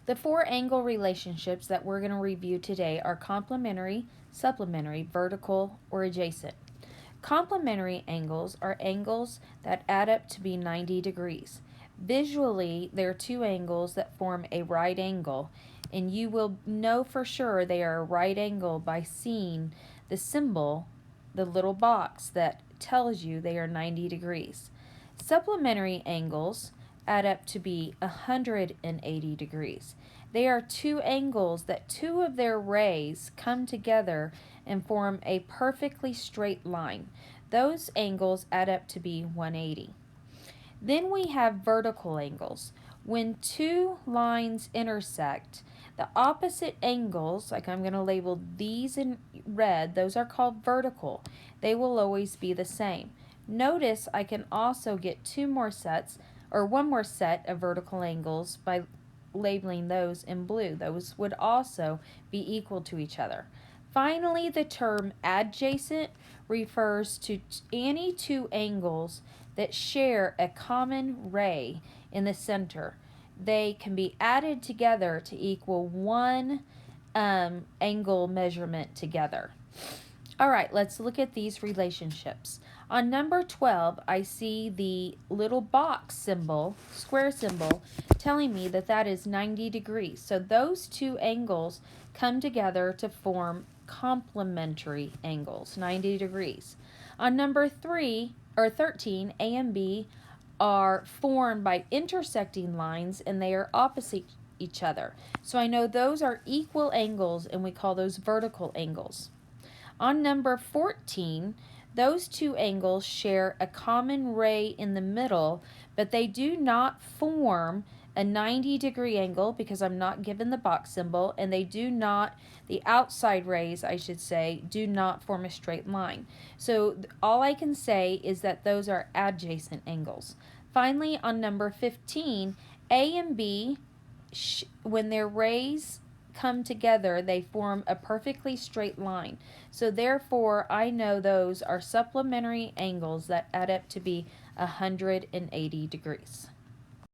The four angle relationships that we're going to review today are complementary, supplementary, vertical, or adjacent. Complementary angles are angles that add up to be 90 degrees. Visually, there are two angles that form a right angle, and you will know for sure they are a right angle by seeing the symbol, the little box that tells you they are 90 degrees. Supplementary angles add up to be 180 degrees. They are two angles that two of their rays come together and form a perfectly straight line. Those angles add up to be 180. Then we have vertical angles. When two lines intersect, the opposite angles, like I'm going to label these in red, those are called vertical. They will always be the same. Notice I can also get one more set of vertical angles by labeling those in blue. Those would also be equal to each other. Finally, the term adjacent refers to any two angles that share a common ray in the center. They can be added together to equal one angle measurement together. All right, let's look at these relationships. On number 12, I see the little box symbol, square symbol, telling me that that is 90 degrees. So those two angles come together to form complementary angles, 90 degrees. On number 13, A and B are formed by intersecting lines and they are opposite each other. So I know those are equal angles and we call those vertical angles. On number 14, those two angles share a common ray in the middle, but they do not form a 90-degree angle because I'm not given the box symbol, and the outside rays, I should say, do not form a straight line. So all I can say is that those are adjacent angles. Finally, on number 15, A and B, when their rays come together, they form a perfectly straight line. So therefore, I know those are supplementary angles that add up to be 180 degrees.